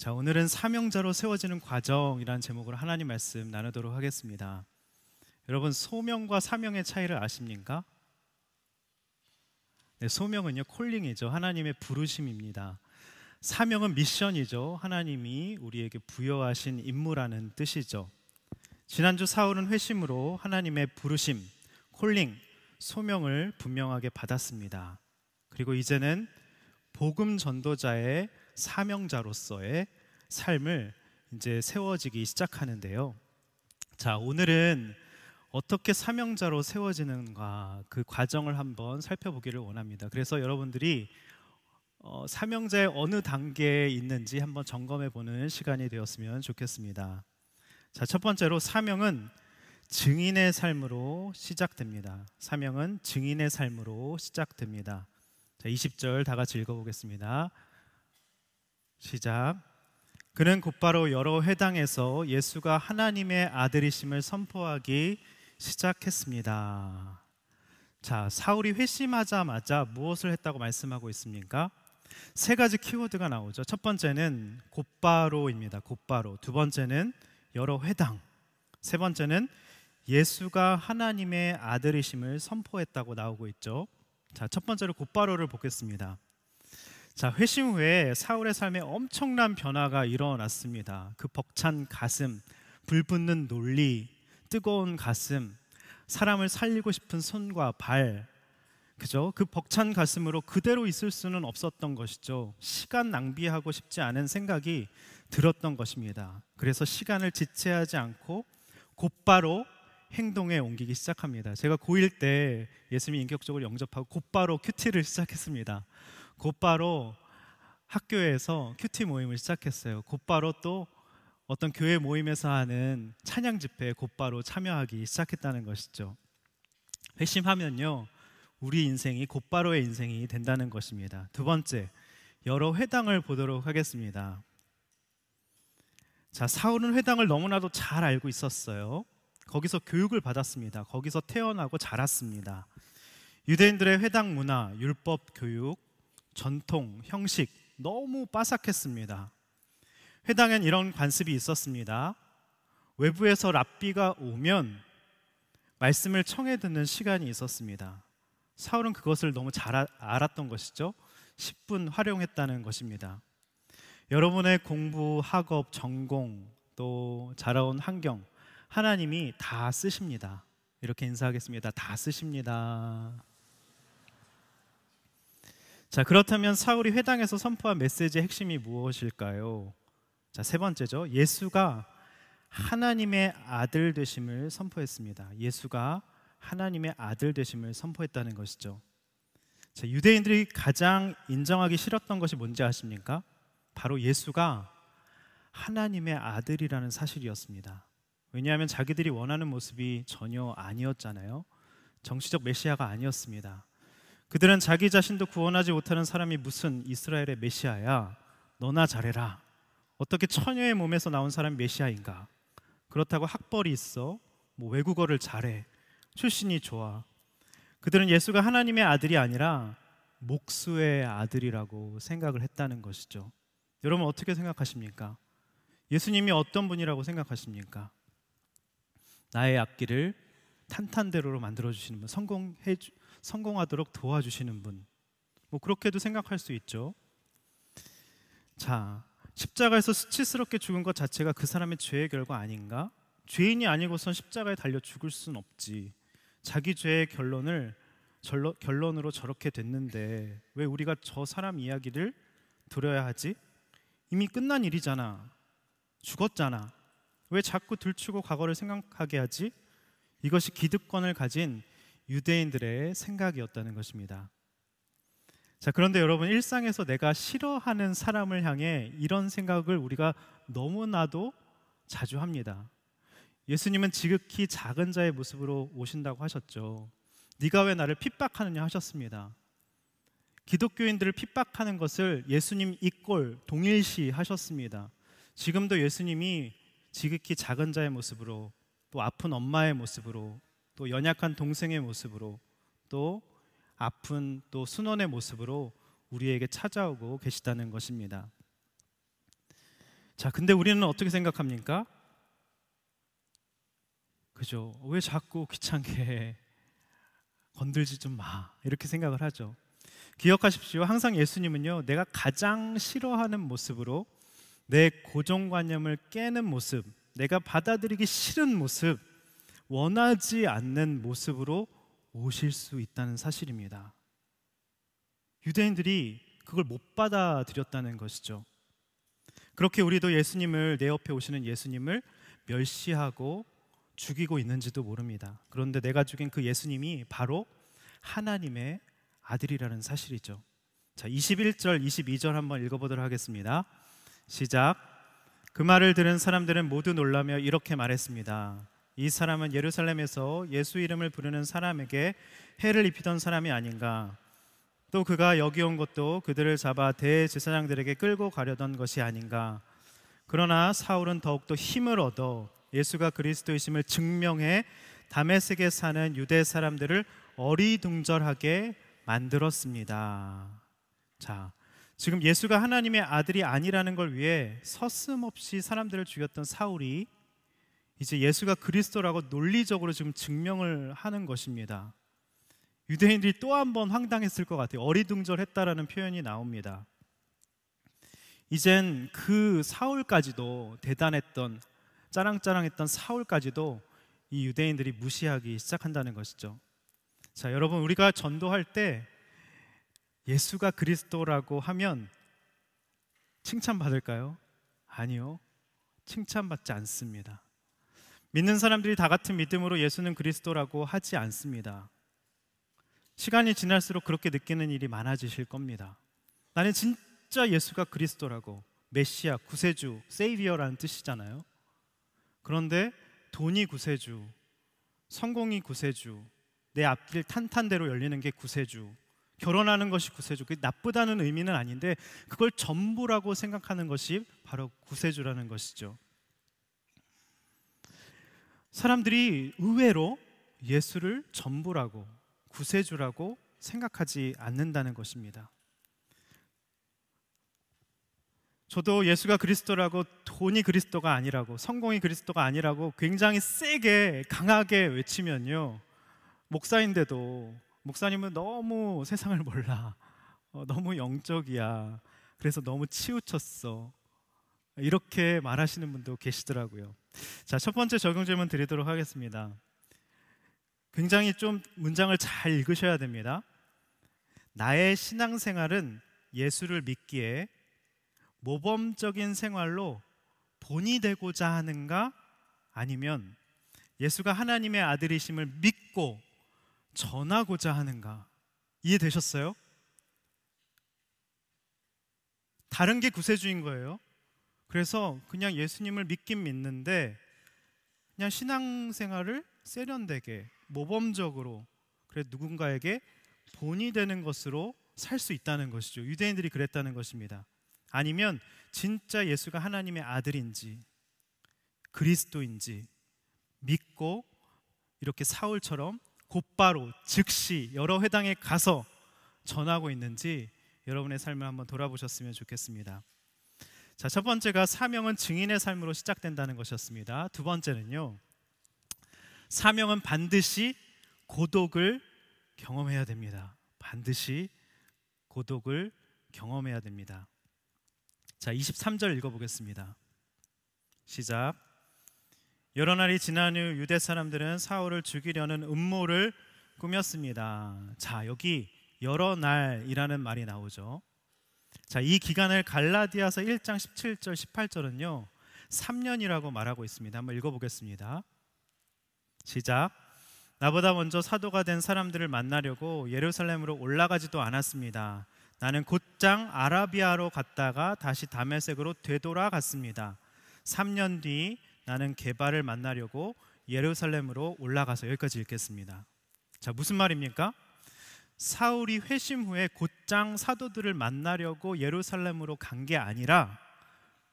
자, 오늘은 사명자로 세워지는 과정이라는 제목으로 하나님 말씀 나누도록 하겠습니다. 여러분, 소명과 사명의 차이를 아십니까? 네, 소명은요, 콜링이죠. 하나님의 부르심입니다. 사명은 미션이죠. 하나님이 우리에게 부여하신 임무라는 뜻이죠. 지난주 사울은 회심으로 하나님의 부르심, 콜링, 소명을 분명하게 받았습니다. 그리고 이제는 복음 전도자의 사명자로서의 삶을 이제 세워지기 시작하는데요. 자, 오늘은 어떻게 사명자로 세워지는가 그 과정을 한번 살펴보기를 원합니다. 그래서 여러분들이 사명자의 어느 단계에 있는지 한번 점검해 보는 시간이 되었으면 좋겠습니다. 자, 첫 번째로 사명은 증인의 삶으로 시작됩니다. 사명은 증인의 삶으로 시작됩니다. 자, 20절 다 같이 읽어보겠습니다. 시작. 그는 곧바로 여러 회당에서 예수가 하나님의 아들이심을 선포하기 시작했습니다. 자, 사울이 회심하자마자 무엇을 했다고 말씀하고 있습니까? 세 가지 키워드가 나오죠. 첫 번째는 곧바로입니다. 곧바로. 두 번째는 여러 회당. 세 번째는 예수가 하나님의 아들이심을 선포했다고 나오고 있죠. 자, 첫 번째로 곧바로를 보겠습니다. 자, 회심 후에 사울의 삶에 엄청난 변화가 일어났습니다. 그 벅찬 가슴, 불붙는 논리, 뜨거운 가슴, 사람을 살리고 싶은 손과 발, 그죠? 그 벅찬 가슴으로 그대로 있을 수는 없었던 것이죠. 시간 낭비하고 싶지 않은 생각이 들었던 것입니다. 그래서 시간을 지체하지 않고 곧바로 행동에 옮기기 시작합니다. 제가 고1 때 예수님 인격적으로 영접하고 곧바로 큐티를 시작했습니다. 곧바로 학교에서 큐티 모임을 시작했어요. 곧바로 또 어떤 교회 모임에서 하는 찬양 집회에 곧바로 참여하기 시작했다는 것이죠. 회심하면요, 우리 인생이 곧바로의 인생이 된다는 것입니다. 두 번째, 여러 회당을 보도록 하겠습니다. 자, 사울은 회당을 너무나도 잘 알고 있었어요. 거기서 교육을 받았습니다. 거기서 태어나고 자랐습니다. 유대인들의 회당 문화, 율법 교육, 전통, 형식 너무 빠삭했습니다. 회당엔 이런 관습이 있었습니다. 외부에서 랍비가 오면 말씀을 청해 듣는 시간이 있었습니다. 사울은 그것을 너무 잘 알았던 것이죠. 10분 활용했다는 것입니다. 여러분의 공부, 학업, 전공, 또 자라온 환경 하나님이 다 쓰십니다. 이렇게 인사하겠습니다. 다 쓰십니다. 자, 그렇다면 사울이 회당에서 선포한 메시지의 핵심이 무엇일까요? 자, 세 번째죠. 예수가 하나님의 아들 되심을 선포했습니다. 예수가 하나님의 아들 되심을 선포했다는 것이죠. 자, 유대인들이 가장 인정하기 싫었던 것이 뭔지 아십니까? 바로 예수가 하나님의 아들이라는 사실이었습니다. 왜냐하면 자기들이 원하는 모습이 전혀 아니었잖아요. 정치적 메시아가 아니었습니다. 그들은 자기 자신도 구원하지 못하는 사람이 무슨 이스라엘의 메시아야, 너나 잘해라. 어떻게 처녀의 몸에서 나온 사람이 메시아인가? 그렇다고 학벌이 있어, 외국어를 잘해, 출신이 좋아. 그들은 예수가 하나님의 아들이 아니라 목수의 아들이라고 생각을 했다는 것이죠. 여러분, 어떻게 생각하십니까? 예수님이 어떤 분이라고 생각하십니까? 나의 앞길을 탄탄대로로 만들어주시는 분, 성공하도록 도와주시는 분, 그렇게도 생각할 수 있죠. 자, 십자가에서 수치스럽게 죽은 것 자체가 그 사람의 죄의 결과 아닌가? 죄인이 아니고선 십자가에 달려 죽을 순 없지. 자기 죄의 결론으로 저렇게 됐는데 왜 우리가 저 사람 이야기를 들어야 하지? 이미 끝난 일이잖아. 죽었잖아. 왜 자꾸 들추고 과거를 생각하게 하지? 이것이 기득권을 가진 유대인들의 생각이었다는 것입니다. 자, 그런데 여러분, 일상에서 내가 싫어하는 사람을 향해 이런 생각을 우리가 너무나도 자주 합니다. 예수님은 지극히 작은 자의 모습으로 오신다고 하셨죠. 네가 왜 나를 핍박하느냐 하셨습니다. 기독교인들을 핍박하는 것을 예수님 이꼴 동일시 하셨습니다. 지금도 예수님이 지극히 작은 자의 모습으로, 또 아픈 엄마의 모습으로, 또 연약한 동생의 모습으로, 또 아픈 또 순원의 모습으로 우리에게 찾아오고 계시다는 것입니다. 자, 근데 우리는 어떻게 생각합니까? 그죠? 왜 자꾸 귀찮게 건들지 좀 마, 이렇게 생각을 하죠. 기억하십시오. 항상 예수님은요, 내가 가장 싫어하는 모습으로, 내 고정관념을 깨는 모습, 내가 받아들이기 싫은 모습, 원하지 않는 모습으로 오실 수 있다는 사실입니다. 유대인들이 그걸 못 받아들였다는 것이죠. 그렇게 우리도 예수님을, 내 옆에 오시는 예수님을 멸시하고 죽이고 있는지도 모릅니다. 그런데 내가 죽인 그 예수님이 바로 하나님의 아들이라는 사실이죠. 자, 21절, 22절 한번 읽어보도록 하겠습니다. 시작. 그 말을 들은 사람들은 모두 놀라며 이렇게 말했습니다. 이 사람은 예루살렘에서 예수 이름을 부르는 사람에게 해를 입히던 사람이 아닌가? 또 그가 여기 온 것도 그들을 잡아 대제사장들에게 끌고 가려던 것이 아닌가? 그러나 사울은 더욱더 힘을 얻어 예수가 그리스도이심을 증명해 다메섹에 사는 유대 사람들을 어리둥절하게 만들었습니다. 자, 지금 예수가 하나님의 아들이 아니라는 걸 위해 서슴없이 사람들을 죽였던 사울이 이제 예수가 그리스도라고 논리적으로 지금 증명을 하는 것입니다. 유대인들이 또 한 번 황당했을 것 같아요. 어리둥절했다라는 표현이 나옵니다. 이젠 그 사울까지도, 대단했던, 짜랑짜랑했던 사울까지도 이 유대인들이 무시하기 시작한다는 것이죠. 자, 여러분, 우리가 전도할 때 예수가 그리스도라고 하면 칭찬받을까요? 아니요, 칭찬받지 않습니다. 믿는 사람들이 다 같은 믿음으로 예수는 그리스도라고 하지 않습니다. 시간이 지날수록 그렇게 느끼는 일이 많아지실 겁니다. 나는 진짜 예수가 그리스도라고, 메시아, 구세주, 세이비어라는 뜻이잖아요. 그런데 돈이 구세주, 성공이 구세주, 내 앞길 탄탄대로 열리는 게 구세주, 결혼하는 것이 구세주, 그게 나쁘다는 의미는 아닌데 그걸 전부라고 생각하는 것이 바로 구세주라는 것이죠. 사람들이 의외로 예수를 전부라고, 구세주라고 생각하지 않는다는 것입니다. 저도 예수가 그리스도라고, 돈이 그리스도가 아니라고, 성공이 그리스도가 아니라고 굉장히 세게 강하게 외치면요, 목사인데도 목사님은 너무 세상을 몰라, 너무 영적이야, 그래서 너무 치우쳤어, 이렇게 말하시는 분도 계시더라고요. 자, 첫 번째 적용 질문 드리도록 하겠습니다. 굉장히 좀 문장을 잘 읽으셔야 됩니다. 나의 신앙생활은 예수를 믿기에 모범적인 생활로 본이 되고자 하는가? 아니면 예수가 하나님의 아들이심을 믿고 전하고자 하는가? 이해되셨어요? 다른 게 구세주인 거예요. 그래서 그냥 예수님을 믿긴 믿는데 그냥 신앙생활을 세련되게, 모범적으로, 그래 누군가에게 본이 되는 것으로 살 수 있다는 것이죠. 유대인들이 그랬다는 것입니다. 아니면 진짜 예수가 하나님의 아들인지 그리스도인지 믿고 이렇게 사울처럼 곧바로 즉시 여러 회당에 가서 전하고 있는지 여러분의 삶을 한번 돌아보셨으면 좋겠습니다. 자, 첫 번째가 사명은 증인의 삶으로 시작된다는 것이었습니다. 두 번째는요, 사명은 반드시 고독을 경험해야 됩니다. 반드시 고독을 경험해야 됩니다. 자, 23절 읽어보겠습니다. 시작. 여러 날이 지난 후 유대 사람들은 사울을 죽이려는 음모를 꾸몄습니다. 자, 여기 여러 날이라는 말이 나오죠. 자, 이 기간을 갈라디아서 1장 17절 18절은요 3년이라고 말하고 있습니다. 한번 읽어보겠습니다. 시작. 나보다 먼저 사도가 된 사람들을 만나려고 예루살렘으로 올라가지도 않았습니다. 나는 곧장 아라비아로 갔다가 다시 다메섹으로 되돌아갔습니다. 3년 뒤 나는 게바를 만나려고 예루살렘으로 올라가서, 여기까지 읽겠습니다. 자, 무슨 말입니까? 사울이 회심 후에 곧장 사도들을 만나려고 예루살렘으로 간 게 아니라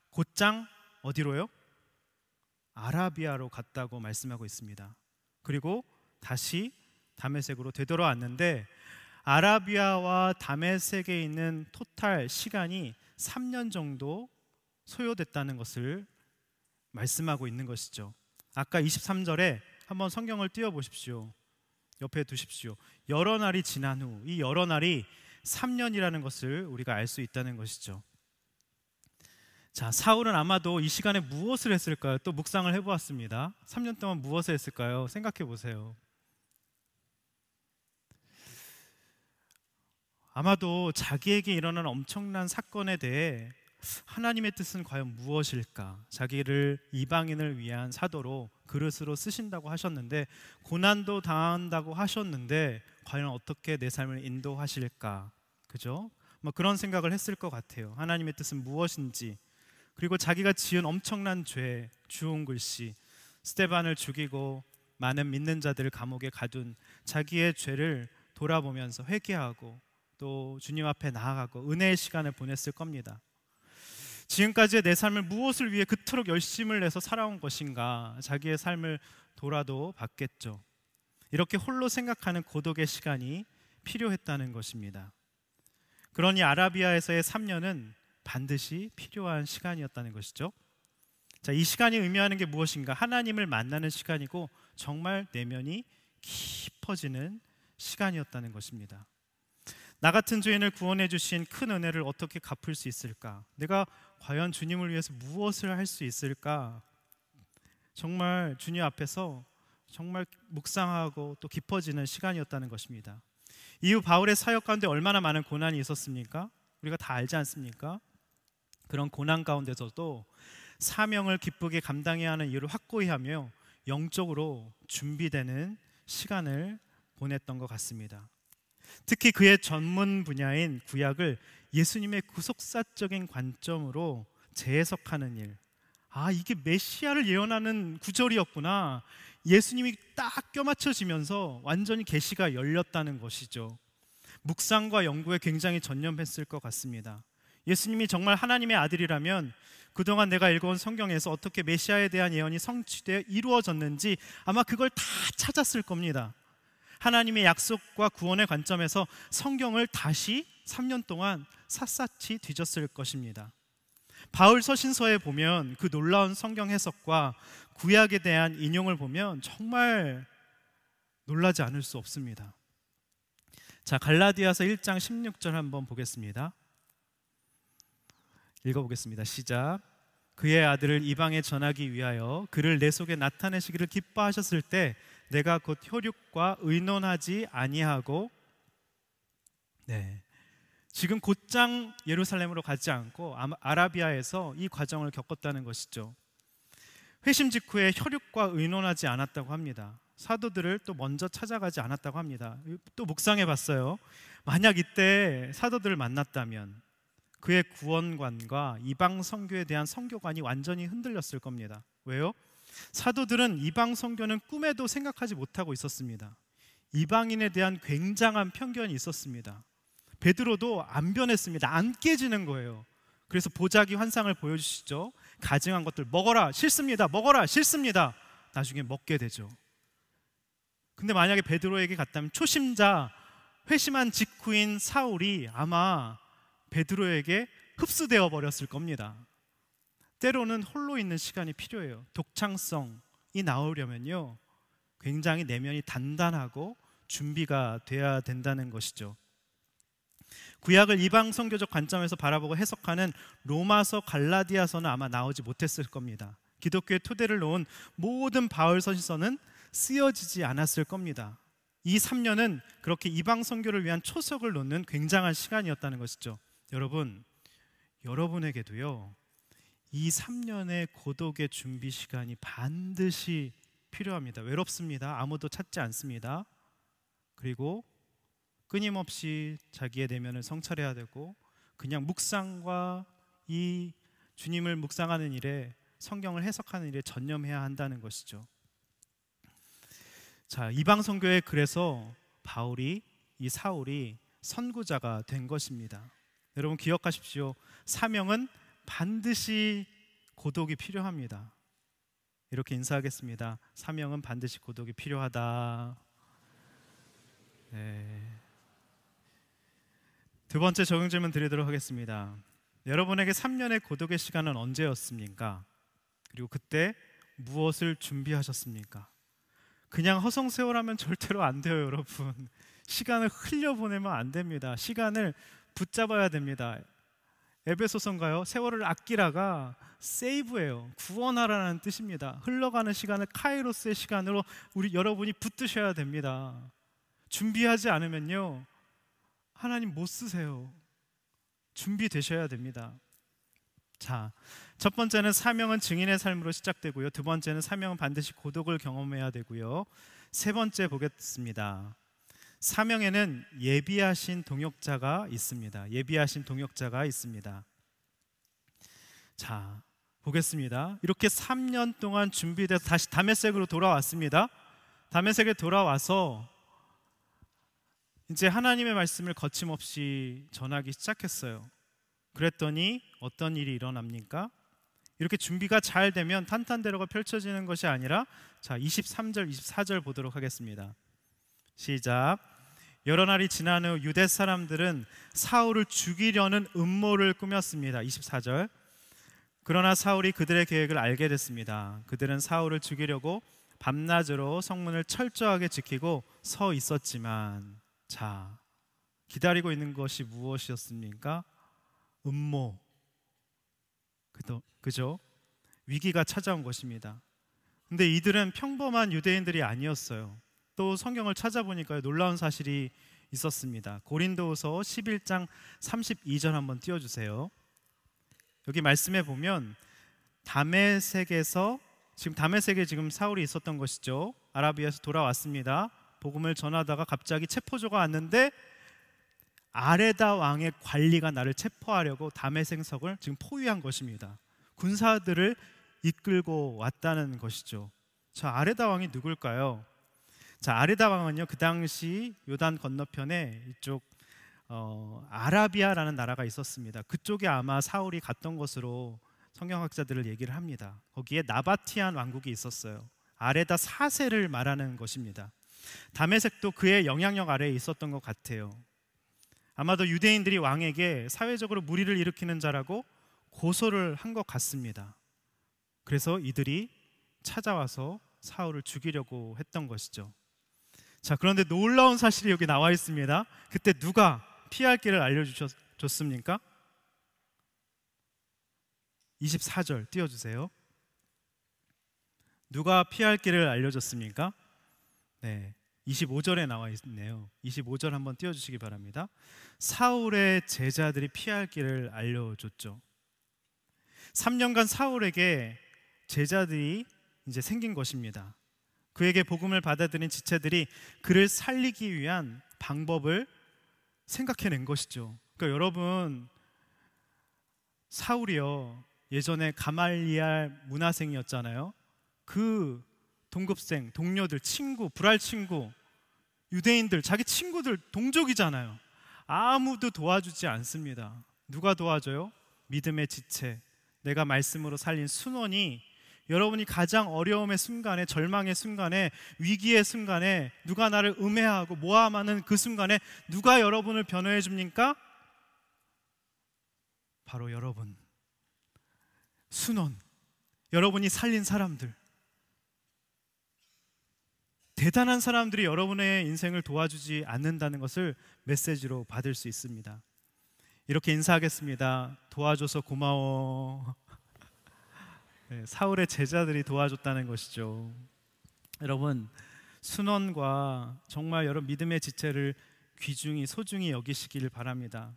곧장 어디로요? 아라비아로 갔다고 말씀하고 있습니다. 그리고 다시 다메섹으로 되돌아왔는데 아라비아와 다메섹에 있는 토탈 시간이 3년 정도 소요됐다는 것을 말씀하고 있는 것이죠. 아까 23절에 한번 성경을 띄워보십시오. 옆에 두십시오. 여러 날이 지난 후, 이 여러 날이 3년이라는 것을 우리가 알 수 있다는 것이죠. 자, 사울은 아마도 이 시간에 무엇을 했을까요? 또 묵상을 해보았습니다. 3년 동안 무엇을 했을까요? 생각해 보세요. 아마도 자기에게 일어난 엄청난 사건에 대해 하나님의 뜻은 과연 무엇일까? 자기를 이방인을 위한 사도로 그릇으로 쓰신다고 하셨는데, 고난도 당한다고 하셨는데 과연 어떻게 내 삶을 인도하실까? 그죠? 뭐 그런 생각을 했을 것 같아요. 하나님의 뜻은 무엇인지, 그리고 자기가 지은 엄청난 죄, 주홍 글씨, 스데반을 죽이고 많은 믿는 자들을 감옥에 가둔 자기의 죄를 돌아보면서 회개하고 또 주님 앞에 나아가고 은혜의 시간을 보냈을 겁니다. 지금까지의 내 삶을 무엇을 위해 그토록 열심을 내서 살아온 것인가, 자기의 삶을 돌아도 봤겠죠. 이렇게 홀로 생각하는 고독의 시간이 필요했다는 것입니다. 그러니 아라비아에서의 3년은 반드시 필요한 시간이었다는 것이죠. 자, 이 시간이 의미하는 게 무엇인가? 하나님을 만나는 시간이고 정말 내면이 깊어지는 시간이었다는 것입니다. 나 같은 죄인을 구원해 주신 큰 은혜를 어떻게 갚을 수 있을까? 내가 과연 주님을 위해서 무엇을 할 수 있을까? 정말 주님 앞에서 정말 묵상하고 또 깊어지는 시간이었다는 것입니다. 이후 바울의 사역 가운데 얼마나 많은 고난이 있었습니까? 우리가 다 알지 않습니까? 그런 고난 가운데서도 사명을 기쁘게 감당해야 하는 이유를 확고히 하며 영적으로 준비되는 시간을 보냈던 것 같습니다. 특히 그의 전문 분야인 구약을 예수님의 구속사적인 관점으로 재해석하는 일, 이게 메시아를 예언하는 구절이었구나, 예수님이 딱 껴맞춰지면서 완전히 계시가 열렸다는 것이죠. 묵상과 연구에 굉장히 전념했을 것 같습니다. 예수님이 정말 하나님의 아들이라면 그동안 내가 읽어온 성경에서 어떻게 메시아에 대한 예언이 성취되어 이루어졌는지 아마 그걸 다 찾았을 겁니다. 하나님의 약속과 구원의 관점에서 성경을 다시 3년 동안 샅샅이 뒤졌을 것입니다. 바울 서신서에 보면 그 놀라운 성경 해석과 구약에 대한 인용을 보면 정말 놀라지 않을 수 없습니다. 자, 갈라디아서 1장 16절 한번 보겠습니다. 읽어보겠습니다. 시작. 그의 아들을 이방에 전하기 위하여 그를 내 속에 나타내시기를 기뻐하셨을 때 내가 곧 혈육과 의논하지 아니하고, 지금 곧장 예루살렘으로 가지 않고 아라비아에서 이 과정을 겪었다는 것이죠. 회심 직후에 혈육과 의논하지 않았다고 합니다. 사도들을 또 먼저 찾아가지 않았다고 합니다. 또 묵상해 봤어요. 만약 이때 사도들을 만났다면 그의 구원관과 이방 선교에 대한 선교관이 완전히 흔들렸을 겁니다. 왜요? 사도들은 이방 선교는 꿈에도 생각하지 못하고 있었습니다. 이방인에 대한 굉장한 편견이 있었습니다. 베드로도 안 변했습니다. 안 깨지는 거예요. 그래서 보자기 환상을 보여주시죠. 가증한 것들 먹어라, 싫습니다. 먹어라, 싫습니다. 나중에 먹게 되죠. 근데 만약에 베드로에게 갔다면 초심자, 회심한 직후인 사울이 아마 베드로에게 흡수되어 버렸을 겁니다. 때로는 홀로 있는 시간이 필요해요. 독창성이 나오려면요, 굉장히 내면이 단단하고 준비가 돼야 된다는 것이죠. 구약을 이방 선교적 관점에서 바라보고 해석하는 로마서, 갈라디아서는 아마 나오지 못했을 겁니다. 기독교의 토대를 놓은 모든 바울 서신서는 쓰여지지 않았을 겁니다. 이 3년은 그렇게 이방 선교를 위한 초석을 놓는 굉장한 시간이었다는 것이죠. 여러분, 여러분에게도요, 이 3년의 고독의 준비 시간이 반드시 필요합니다. 외롭습니다. 아무도 찾지 않습니다. 그리고 끊임없이 자기의 내면을 성찰해야 되고, 그냥 묵상과 이 주님을 묵상하는 일에, 성경을 해석하는 일에 전념해야 한다는 것이죠. 자, 이방 선교에 그래서 이 사울이 선구자가 된 것입니다. 여러분 기억하십시오. 사명은 반드시 고독이 필요합니다. 이렇게 인사하겠습니다. 사명은 반드시 고독이 필요하다. 두 번째 적용 질문 드리도록 하겠습니다. 여러분에게 3년의 고독의 시간은 언제였습니까? 그리고 그때 무엇을 준비하셨습니까? 그냥 허송세월하면 절대로 안 돼요, 여러분. 시간을 흘려보내면 안 됩니다. 시간을 붙잡아야 됩니다. 에베소서인가요? 세월을 아끼라가 세이브예요. 구원하라는 뜻입니다. 흘러가는 시간을 카이로스의 시간으로 여러분이 붙드셔야 됩니다. 준비하지 않으면요, 하나님 못 쓰세요. 준비되셔야 됩니다. 자, 첫 번째는 사명은 증인의 삶으로 시작되고요. 두 번째는 사명은 반드시 고독을 경험해야 되고요. 세 번째 보겠습니다. 사명에는 예비하신 동역자가 있습니다. 예비하신 동역자가 있습니다. 자, 보겠습니다. 이렇게 3년 동안 준비돼서 다시 다메섹으로 돌아왔습니다. 다메섹에 돌아와서 이제 하나님의 말씀을 거침없이 전하기 시작했어요. 그랬더니 어떤 일이 일어납니까? 이렇게 준비가 잘 되면 탄탄대로가 펼쳐지는 것이 아니라, 자, 23절, 24절 보도록 하겠습니다. 시작. 여러 날이 지난 후 유대 사람들은 사울을 죽이려는 음모를 꾸몄습니다. 24절. 그러나 사울이 그들의 계획을 알게 됐습니다. 그들은 사울을 죽이려고 밤낮으로 성문을 철저하게 지키고 서 있었지만, 자, 기다리고 있는 것이 무엇이었습니까? 음모. 그죠? 위기가 찾아온 것입니다. 근데 이들은 평범한 유대인들이 아니었어요. 또 성경을 찾아보니까 놀라운 사실이 있었습니다. 고린도후서 11장 32절 한번 띄워주세요. 여기 말씀에 보면 다메섹에서, 지금 다메섹에 지금 사울이 있었던 것이죠. 아라비아에서 돌아왔습니다. 복음을 전하다가 갑자기 체포조가 왔는데, 아레다 왕의 관리가 나를 체포하려고 다메섹성을 지금 포위한 것입니다. 군사들을 이끌고 왔다는 것이죠. 자, 아레다 왕이 누굴까요? 자, 아레다 왕은요, 그 당시 요단 건너편에 이쪽 아라비아라는 나라가 있었습니다. 그쪽에 아마 사울이 갔던 것으로 성경학자들을 얘기를 합니다. 거기에 나바티안 왕국이 있었어요. 아레다 4세를 말하는 것입니다. 다메섹도 그의 영향력 아래에 있었던 것 같아요. 아마도 유대인들이 왕에게 사회적으로 무리를 일으키는 자라고 고소를 한 것 같습니다. 그래서 이들이 찾아와서 사울을 죽이려고 했던 것이죠. 자, 그런데 놀라운 사실이 여기 나와 있습니다. 그때 누가 피할 길을 알려줬습니까? 24절 띄워주세요. 누가 피할 길을 알려줬습니까? 네, 25절에 나와 있네요. 25절 한번 띄워주시기 바랍니다. 사울의 제자들이 피할 길을 알려줬죠. 3년간 사울에게 제자들이 이제 생긴 것입니다. 그에게 복음을 받아들인 지체들이 그를 살리기 위한 방법을 생각해낸 것이죠. 그러니까 여러분, 사울이요, 예전에 가말리알 문화생이었잖아요. 그 동급생, 동료들, 친구, 불알 친구, 유대인들, 자기 친구들, 동족이잖아요. 아무도 도와주지 않습니다. 누가 도와줘요? 믿음의 지체, 내가 말씀으로 살린 순원이 여러분이 가장 어려움의 순간에, 절망의 순간에, 위기의 순간에, 누가 나를 음해하고 모함하는 그 순간에 누가 여러분을 변호해 줍니까? 바로 여러분. 순원, 여러분이 살린 사람들, 대단한 사람들이 여러분의 인생을 도와주지 않는다는 것을 메시지로 받을 수 있습니다. 이렇게 인사하겠습니다. 도와줘서 고마워. 네, 사울의 제자들이 도와줬다는 것이죠. 여러분, 순원과 정말 여러분 믿음의 지체를 귀중히 소중히 여기시길 바랍니다.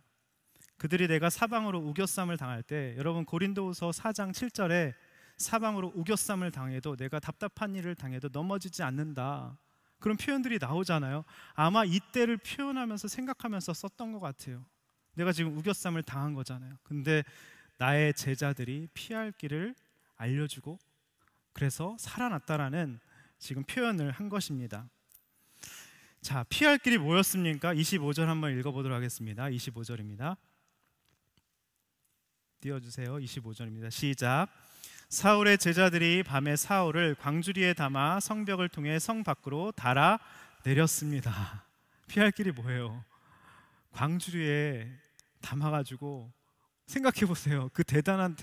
그들이 내가 사방으로 우겨쌈을 당할 때, 여러분 고린도후서 4장 7절에 사방으로 우겨쌈을 당해도, 내가 답답한 일을 당해도 넘어지지 않는다, 그런 표현들이 나오잖아요. 아마 이때를 표현하면서 생각하면서 썼던 것 같아요. 내가 지금 우겨쌈을 당한 거잖아요. 근데 나의 제자들이 피할 길을 알려주고 그래서 살아났다라는 지금 표현을 한 것입니다. 자, 피할 길이 뭐였습니까? 25절 한번 읽어보도록 하겠습니다. 25절입니다. 띄워주세요. 25절입니다. 시작. 사울의 제자들이 밤에 사울을 광주리에 담아 성벽을 통해 성 밖으로 달아 내렸습니다. 피할 길이 뭐예요? 광주리에 담아가지고 생각해 보세요. 그 대단한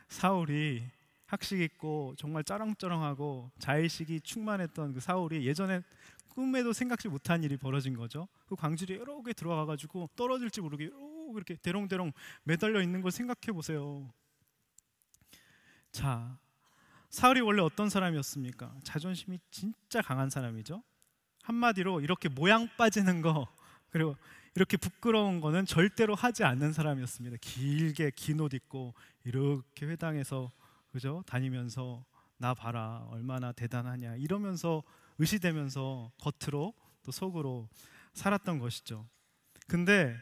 사울이 학식 있고 정말 쩌렁쩌렁하고 자의식이 충만했던 그 사울이 예전에 꿈에도 생각지 못한 일이 벌어진 거죠. 그 광주리에 여러 개 들어가가지고 떨어질지 모르게 이렇게 대롱대롱 매달려 있는 걸 생각해 보세요. 자, 사울이 원래 어떤 사람이었습니까? 자존심이 진짜 강한 사람이죠. 한마디로 이렇게 모양 빠지는 거, 그리고 이렇게 부끄러운 거는 절대로 하지 않는 사람이었습니다. 길게 긴 옷 입고 이렇게 회당에서 그죠? 다니면서 나 봐라 얼마나 대단하냐 이러면서 의시되면서 겉으로 또 속으로 살았던 것이죠. 근데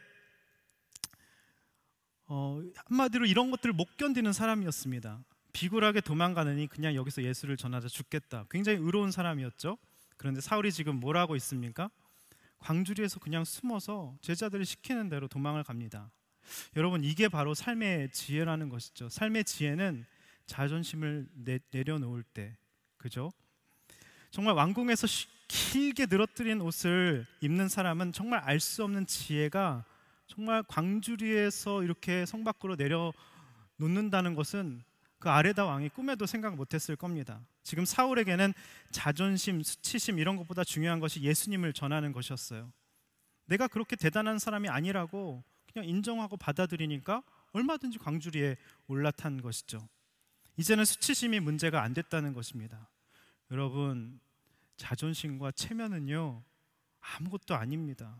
한마디로 이런 것들을 못 견디는 사람이었습니다. 비굴하게 도망가느니 그냥 여기서 예수를 전하자 죽겠다. 굉장히 의로운 사람이었죠. 그런데 사울이 지금 뭘 하고 있습니까? 광주리에서 그냥 숨어서 제자들이 시키는 대로 도망을 갑니다. 여러분, 이게 바로 삶의 지혜라는 것이죠. 삶의 지혜는 자존심을 내려놓을 때, 그죠? 정말 왕궁에서 길게 늘어뜨린 옷을 입는 사람은 정말 알 수 없는 지혜가 정말 광주리에서 이렇게 성 밖으로 내려놓는다는 것은 그 아레다 왕이 꿈에도 생각 못했을 겁니다. 지금 사울에게는 자존심, 수치심 이런 것보다 중요한 것이 예수님을 전하는 것이었어요. 내가 그렇게 대단한 사람이 아니라고 그냥 인정하고 받아들이니까 얼마든지 광주리에 올라탄 것이죠. 이제는 수치심이 문제가 안 됐다는 것입니다. 여러분, 자존심과 체면은요 아무것도 아닙니다.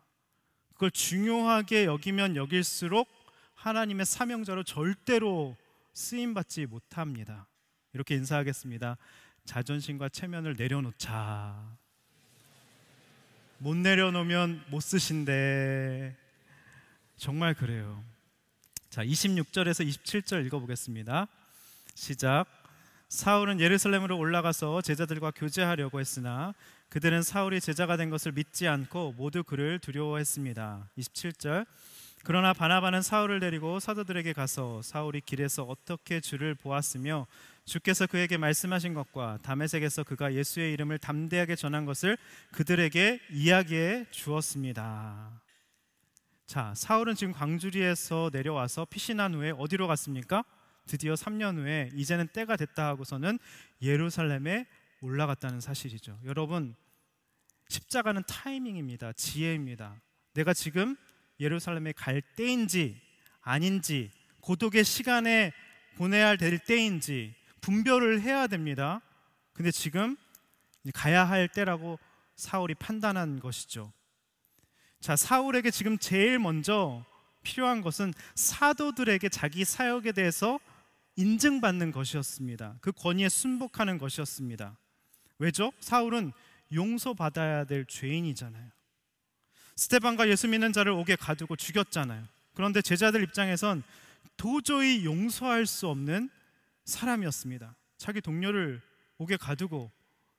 그걸 중요하게 여기면 여길수록 하나님의 사명자로 절대로 쓰임받지 못합니다. 이렇게 인사하겠습니다. 자존심과 체면을 내려놓자. 못 내려놓으면 못 쓰신대. 정말 그래요. 자, 26절에서 27절 읽어보겠습니다. 시작. 사울은 예루살렘으로 올라가서 제자들과 교제하려고 했으나 그들은 사울이 제자가 된 것을 믿지 않고 모두 그를 두려워했습니다. 27절. 그러나 바나바는 사울을 데리고 사도들에게 가서 사울이 길에서 어떻게 주를 보았으며 주께서 그에게 말씀하신 것과 다메섹에서 그가 예수의 이름을 담대하게 전한 것을 그들에게 이야기해 주었습니다. 자, 사울은 지금 광주리에서 내려와서 피신한 후에 어디로 갔습니까? 드디어 3년 후에 이제는 때가 됐다 하고서는 예루살렘에 올라갔다는 사실이죠. 여러분, 십자가는 타이밍입니다. 지혜입니다. 내가 지금 예루살렘에 갈 때인지 아닌지, 고독의 시간에 보내야 될 때인지 분별을 해야 됩니다. 근데 지금 가야 할 때라고 사울이 판단한 것이죠. 자, 사울에게 지금 제일 먼저 필요한 것은 사도들에게 자기 사역에 대해서 인증받는 것이었습니다. 그 권위에 순복하는 것이었습니다. 왜죠? 사울은 용서받아야 될 죄인이잖아요. 스데반과 예수 믿는 자를 옥에 가두고 죽였잖아요. 그런데 제자들 입장에선 도저히 용서할 수 없는 사람이었습니다. 자기 동료를 옥에 가두고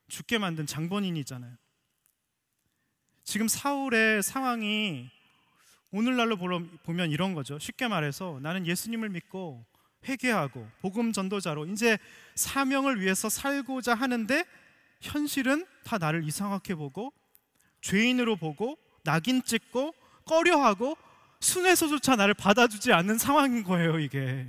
죽게 만든 장본인이잖아요. 지금 사울의 상황이 오늘날로 보면 이런 거죠. 쉽게 말해서 나는 예수님을 믿고 회개하고 복음 전도자로 이제 사명을 위해서 살고자 하는데 현실은 다 나를 이상하게 보고 죄인으로 보고 낙인 찍고 꺼려하고 순회소조차 나를 받아주지 않는 상황인 거예요. 이게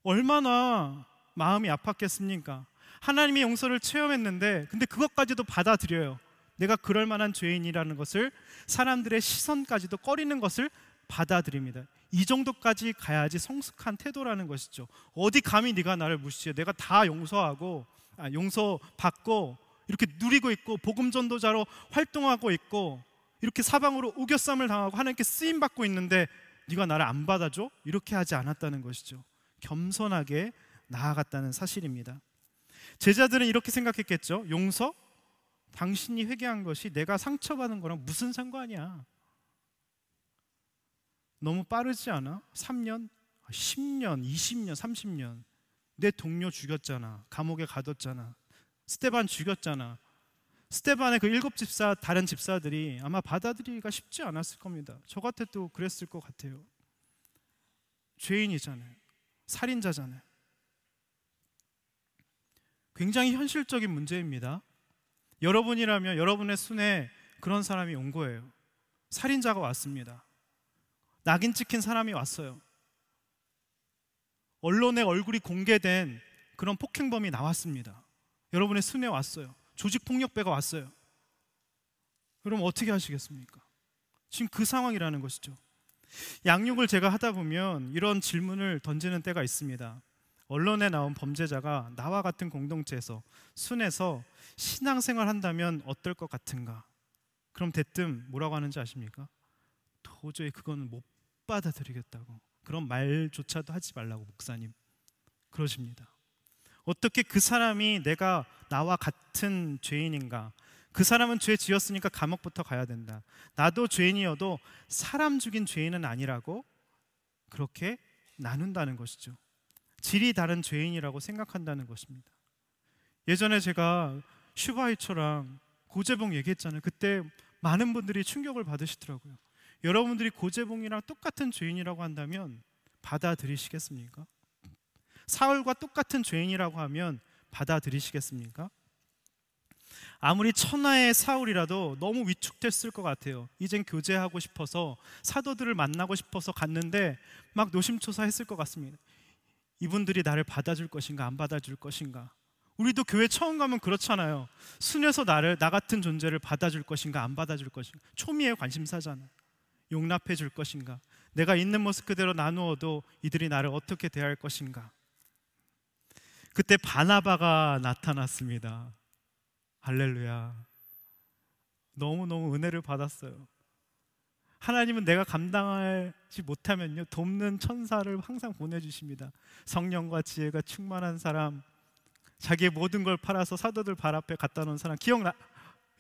얼마나 마음이 아팠겠습니까? 하나님의 용서를 체험했는데 근데 그것까지도 받아들여요. 내가 그럴 만한 죄인이라는 것을, 사람들의 시선까지도 꺼리는 것을 받아들입니다. 이 정도까지 가야지 성숙한 태도라는 것이죠. 어디 감히 네가 나를 무시해. 내가 다 용서받고 이렇게 누리고 있고 복음 전도자로 활동하고 있고 이렇게 사방으로 우겨쌈을 당하고 하나님께 쓰임받고 있는데 네가 나를 안 받아줘? 이렇게 하지 않았다는 것이죠. 겸손하게 나아갔다는 사실입니다. 제자들은 이렇게 생각했겠죠. 용서? 당신이 회개한 것이 내가 상처받은 거랑 무슨 상관이야? 너무 빠르지 않아? 3년, 10년, 20년, 30년 내 동료 죽였잖아. 감옥에 가뒀잖아. 스데반 죽였잖아. 스데반의 그 7집사, 다른 집사들이 아마 받아들이기가 쉽지 않았을 겁니다. 저 같아도 그랬을 것 같아요. 죄인이잖아요. 살인자잖아요. 굉장히 현실적인 문제입니다. 여러분이라면 여러분의 손에 그런 사람이 온 거예요. 살인자가 왔습니다. 낙인 찍힌 사람이 왔어요. 언론에 얼굴이 공개된 그런 폭행범이 나왔습니다. 여러분의 순회 왔어요. 조직폭력배가 왔어요. 그럼 어떻게 하시겠습니까? 지금 그 상황이라는 것이죠. 양육을 제가 하다 보면 이런 질문을 던지는 때가 있습니다. 언론에 나온 범죄자가 나와 같은 공동체에서 순에서 신앙생활 한다면 어떨 것 같은가? 그럼 대뜸 뭐라고 하는지 아십니까? 도저히 그거는 못 받아들이겠다고, 그런 말조차도 하지 말라고 목사님 그러십니다. 어떻게 그 사람이 내가 나와 같은 죄인인가? 그 사람은 죄 지었으니까 감옥부터 가야 된다. 나도 죄인이어도 사람 죽인 죄인은 아니라고 그렇게 나눈다는 것이죠. 질이 다른 죄인이라고 생각한다는 것입니다. 예전에 제가 슈바이처랑 고재봉 얘기했잖아요. 그때 많은 분들이 충격을 받으시더라고요. 여러분들이 고재봉이랑 똑같은 죄인이라고 한다면 받아들이시겠습니까? 사울과 똑같은 죄인이라고 하면 받아들이시겠습니까? 아무리 천하의 사울이라도 너무 위축됐을 것 같아요. 이젠 교제하고 싶어서, 사도들을 만나고 싶어서 갔는데 막 노심초사했을 것 같습니다. 이분들이 나를 받아줄 것인가 안 받아줄 것인가. 우리도 교회 처음 가면 그렇잖아요. 순에서 나 같은 존재를 받아줄 것인가 안 받아줄 것인가. 초미의 관심사잖아요. 용납해 줄 것인가, 내가 있는 모습 그대로 나누어도 이들이 나를 어떻게 대할 것인가. 그때 바나바가 나타났습니다. 할렐루야. 너무너무 은혜를 받았어요. 하나님은 내가 감당하지 못하면요, 돕는 천사를 항상 보내주십니다. 성령과 지혜가 충만한 사람, 자기의 모든 걸 팔아서 사도들 발 앞에 갖다 놓은 사람 기억나?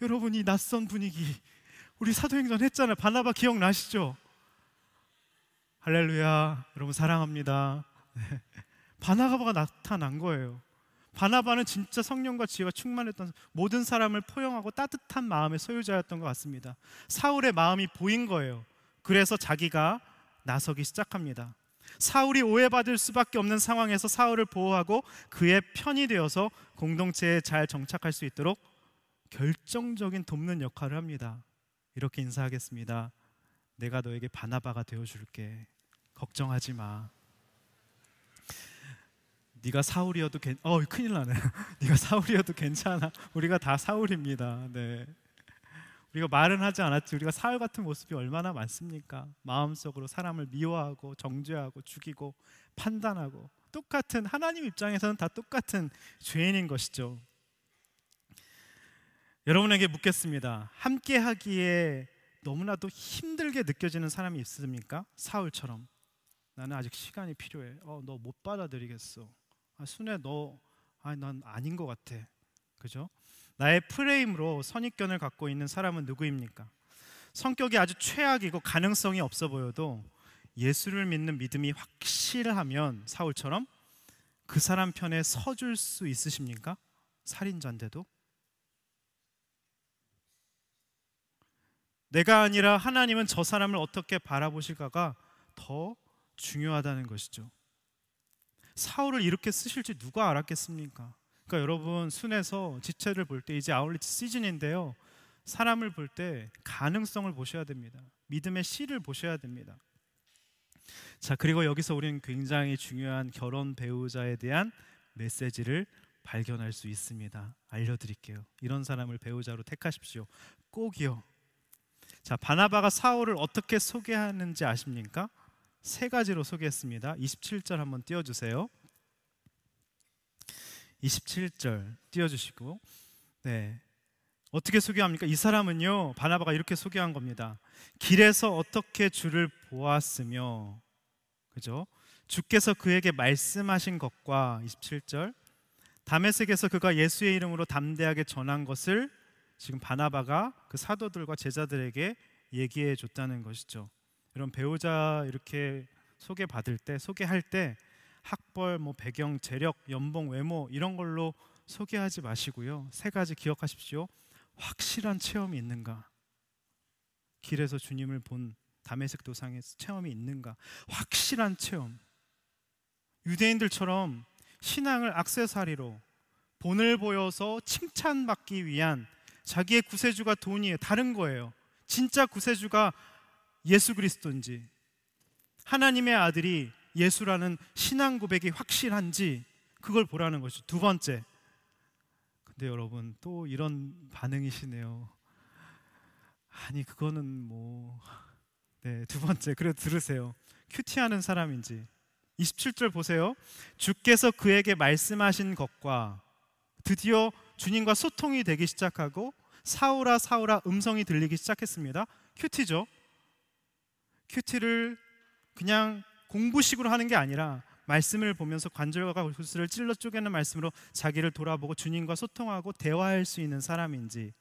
여러분, 이 낯선 분위기 우리 사도행전 했잖아요. 바나바 기억나시죠? 할렐루야. 여러분 사랑합니다. 네. 바나바가 나타난 거예요. 바나바는 진짜 성령과 지혜가 충만했던, 모든 사람을 포용하고 따뜻한 마음의 소유자였던 것 같습니다. 사울의 마음이 보인 거예요. 그래서 자기가 나서기 시작합니다. 사울이 오해받을 수밖에 없는 상황에서 사울을 보호하고 그의 편이 되어서 공동체에 잘 정착할 수 있도록 결정적인 돕는 역할을 합니다. 이렇게 인사하겠습니다. 내가 너에게 바나바가 되어줄게. 걱정하지 마. 네가 사울이어도 큰일 나네. 네가 사울이어도 괜찮아. 우리가 다 사울입니다. 네. 우리가 말은 하지 않았지 우리가 사울 같은 모습이 얼마나 많습니까? 마음속으로 사람을 미워하고 정죄하고 죽이고 판단하고, 똑같은, 하나님 입장에서는 다 똑같은 죄인인 것이죠. 여러분에게 묻겠습니다. 함께 하기에 너무나도 힘들게 느껴지는 사람이 있습니까? 사울처럼 나는 아직 시간이 필요해. 너 못 받아들이겠어. 순애 난 아닌 것 같아. 그죠? 나의 프레임으로 선입견을 갖고 있는 사람은 누구입니까? 성격이 아주 최악이고 가능성이 없어 보여도 예수를 믿는 믿음이 확실하면 사울처럼 그 사람 편에 서줄 수 있으십니까? 살인자인데도? 내가 아니라 하나님은 저 사람을 어떻게 바라보실까가 더 중요하다는 것이죠. 사울을 이렇게 쓰실지 누가 알았겠습니까? 그러니까 여러분, 순에서 지체를 볼 때 이제 아울리치 시즌인데요, 사람을 볼 때 가능성을 보셔야 됩니다. 믿음의 씨를 보셔야 됩니다. 자, 그리고 여기서 우리는 굉장히 중요한 결혼 배우자에 대한 메시지를 발견할 수 있습니다. 알려드릴게요. 이런 사람을 배우자로 택하십시오. 꼭이요. 자, 바나바가 사울을 어떻게 소개하는지 아십니까? 세 가지로 소개했습니다. 27절 한번 띄워주세요. 27절 띄워주시고, 네, 어떻게 소개합니까? 이 사람은요, 바나바가 이렇게 소개한 겁니다. 길에서 어떻게 주를 보았으며, 그죠? 주께서 그에게 말씀하신 것과 27절 다메섹에서 그가 예수의 이름으로 담대하게 전한 것을 지금 바나바가 그 사도들과 제자들에게 얘기해 줬다는 것이죠. 이런 배우자 이렇게 소개할 때 학벌, 배경, 재력, 연봉, 외모 이런 걸로 소개하지 마시고요. 세 가지 기억하십시오. 확실한 체험이 있는가? 길에서 주님을 본 다메섹 도상에서 체험이 있는가? 확실한 체험. 유대인들처럼 신앙을 액세서리로 본을 보여서 칭찬받기 위한 자기의 구세주가 돈이에요. 다른 거예요. 진짜 구세주가 예수 그리스도인지, 하나님의 아들이 예수라는 신앙 고백이 확실한지 그걸 보라는 것이죠. 두 번째. 근데 여러분 또 이런 반응이시네요. 아니 그거는 뭐 네, 두 번째. 그래도 들으세요. 큐티하는 사람인지. 27절 보세요. 주께서 그에게 말씀하신 것과 드디어 주님과 소통이 되기 시작하고 사울아 사울아 음성이 들리기 시작했습니다. 큐티죠. 큐티를 그냥 공부식으로 하는 게 아니라 말씀을 보면서 관절과 골수를 찔러 쪼개는 말씀으로 자기를 돌아보고 주님과 소통하고 대화할 수 있는 사람인지.